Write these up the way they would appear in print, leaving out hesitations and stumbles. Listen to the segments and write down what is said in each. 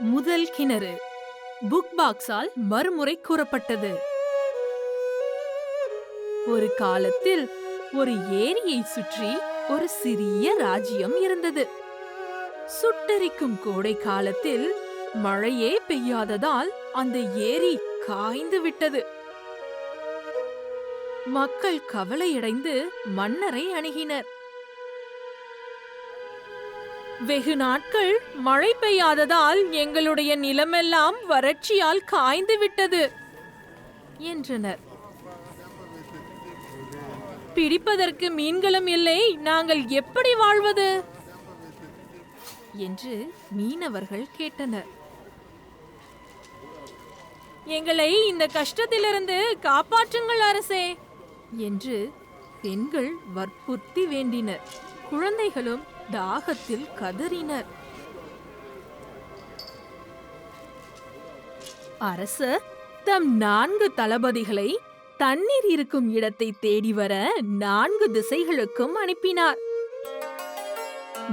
முதல் கிணறு புக் பாக்ஸால் மறுமுறை கூறப்பட்டது. ஒரு காலத்தில் ஒரு ஏரியை சுற்றி ஒரு சிறிய ராஜ்யம் இருந்தது. சுட்டெரிக்கும் கோடை காலத்தில் மழையே பெய்யாததால் அந்த ஏரி காய்ந்து விட்டது. மக்கள் கவலையடைந்து மன்னரை அணுகினர். வெகு நாட்கள் மழை பெய்யாததால் எங்களுடைய நிலமெல்லாம் வறட்சியால் காய்ந்து விட்டது என்றனர். பிடிப்பதற்கு மீன்களும் இல்லை, நாங்கள் எப்படி வாழ்வது என்று மீனவர்கள் கேட்டனர். எங்களை இந்த கஷ்டத்திலிருந்து காப்பாற்றுங்கள் அரசே என்று பெண்கள் வற்புறுத்தி வேண்டினர். குழந்தைகளும் தாகத்தில் கதறினர். அரசர் தம் 4 தளபதிகளை தண்ணீர் இருக்கும் இடத்தை தேடி வர 4 திசைகளுக்கும் அனுப்பினார்.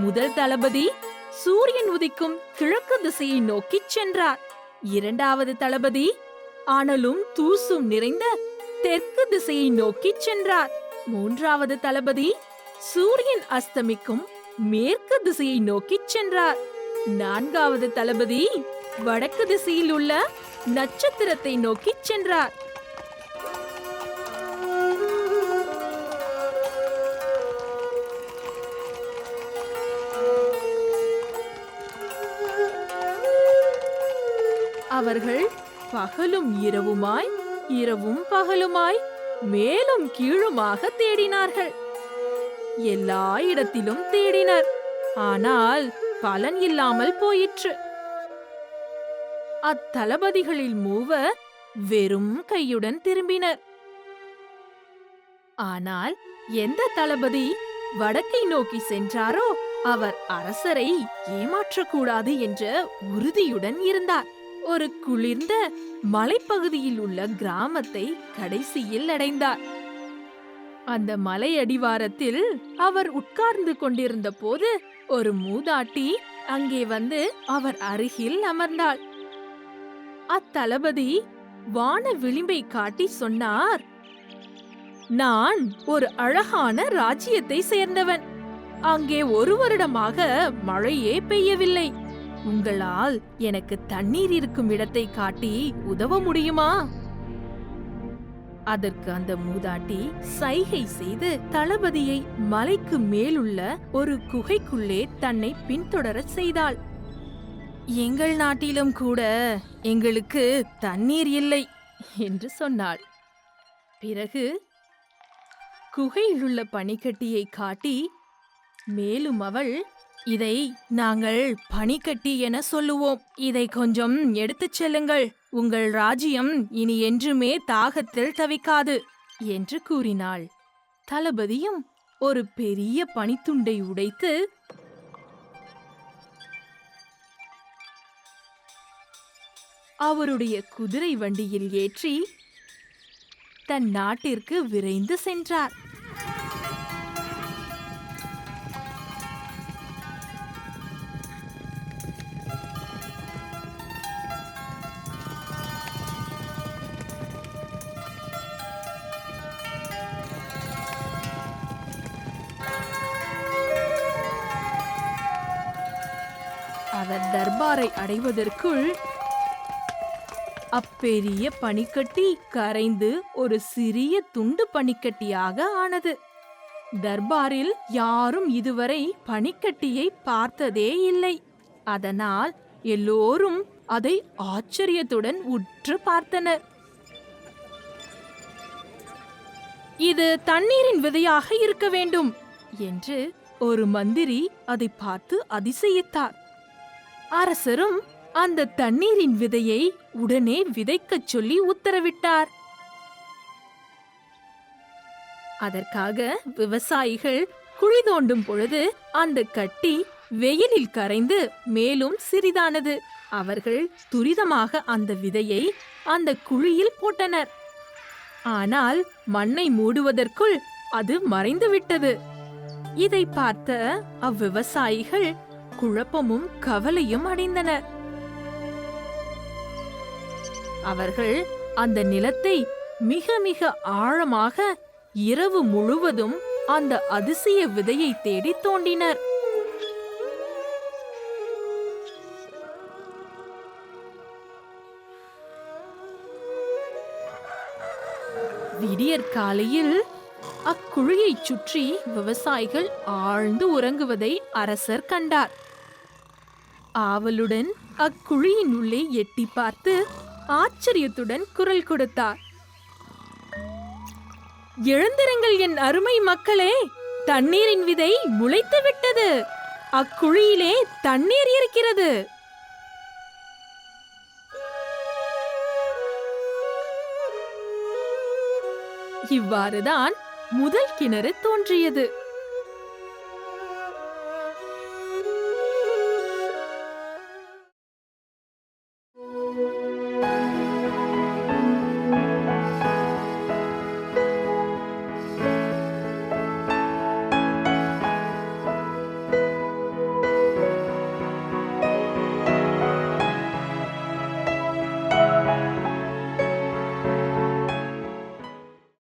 முதல் தளபதி சூரியன் உதிக்கும் கிழக்கு திசையை நோக்கிச் சென்றார். 2வது தளபதி அனலும் தூசும் நிறைந்த தெற்கு திசையை நோக்கிச் சென்றார். 3வது தளபதி சூரியன் அஸ்தமிக்கும் மேற்கு திசையை நோக்கிச் சென்றார். 4வது தளபதி வடக்கு திசையில் உள்ள நட்சத்திரத்தை நோக்கிச் சென்றார். அவர்கள் பகலும் இரவுமாய் இரவும் பகலுமாய் மேலும் கீழுமாக தேடினார்கள். எல்லா இடத்திலும் தேடினர், ஆனால் பலன் இல்லாமல் போயிற்று. அத்தளபதிகளில் 3 வெறும் கையுடன் திரும்பினர். ஆனால் எந்த தளபதி வடக்கை நோக்கி சென்றாரோ அவர் அரசரை ஏமாற்றக்கூடாது என்ற உறுதியுடன் இருந்தார். ஒரு குளிர்ந்த மலைப்பகுதியில் உள்ள கிராமத்தை கடைசியில் அடைந்தார். அந்த மலை அடிவாரத்தில் அவர் உட்கார்ந்து கொண்டிருந்த போது ஒரு மூதாட்டி அங்கே வந்து அவர் அருகில் அமர்ந்தாள். அத்தளபதி வான விளிம்பை காட்டி சொன்னார், நான் ஒரு அழகான ராஜ்யத்தை சேர்ந்தவன். அங்கே 1 வருடமாக மழையே பெய்யவில்லை. உங்களால் எனக்கு தண்ணீர் இருக்கும் இடத்தை காட்டி உதவ முடியுமா? அதற்கு அந்த மூதாட்டி சைகை செய்து தளபதியை மலைக்கு மேலுள்ள ஒரு குகைக்குள்ளே தன்னை பின்தொடர செய்தாள். எங்கள் நாட்டிலும் கூட எங்களுக்கு தண்ணீர் இல்லை என்று சொன்னாள். பிறகு குகையிலுள்ள பனிக்கட்டியை காட்டி, மேலும் அவள், இதை நாங்கள் பனிக்கட்டி என சொல்லுவோம். இதை கொஞ்சம் எடுத்துச் செல்லுங்கள். உங்கள் ராஜ்யம் இனி என்றுமே தாகத்தில் தவிக்காது என்று கூறினாள். தளபதியும் ஒரு பெரிய பனித்துண்டை உடைத்து அவருடைய குதிரை வண்டியில் ஏற்றி தன் நாட்டிற்கு விரைந்து சென்றார். அவர் தர்பாரை அடைவதற்குள் அப்பெரிய பனிக்கட்டி கரைந்து ஒரு சிறிய துண்டு பனிக்கட்டியாக ஆனது. தர்பாரில் யாரும் இதுவரை பனிக்கட்டியை பார்த்ததே இல்லை. அதனால் எல்லோரும் அதை ஆச்சரியத்துடன் உற்று பார்த்தனர். இது தண்ணீரின் விதையாக இருக்க வேண்டும் என்று ஒரு மந்திரி அதை பார்த்து அதிசயித்தார். அரசரும் அந்த தண்ணீரின் விதையை உடனே விதைக்கச் சொல்லி உத்தரவிட்டார். அதற்காக விவசாயிகள் குழி தோண்டும் பொழுது அந்த கட்டி வெயிலில் கரைந்து மேலும் சிறிதானது. அவர்கள் துரிதமாக அந்த விதையை அந்த குழியில் போட்டனர். ஆனால் மண்ணை மூடுவதற்குள் அது மறைந்துவிட்டது. இதை பார்த்த அவ்விவசாயிகள் குழப்பமும் கவலையும் அடைந்தனர். அவர்கள் அந்த நிலத்தை மிக மிக ஆழமாக இரவு முழுவதும் அந்த அதிசய விதையை தேடி தோண்டினர். விடியற் காலையில் அக்குழியைச் சுற்றி விவசாயிகள் ஆழ்ந்து உறங்குவதை அரசர் கண்டார். ஆவலுடன் அக்குழியின் உள்ளே எட்டி பார்த்து ஆச்சரியத்துடன் குரல் கொடுத்தார். எழுந்திருங்கள் என் அருமை மக்களே, தண்ணீரின் விதை முளைத்து விட்டது. அக்குழியிலே தண்ணீர் இருக்கிறது. இவ்வாறுதான் முதல் கிணறு தோன்றியது.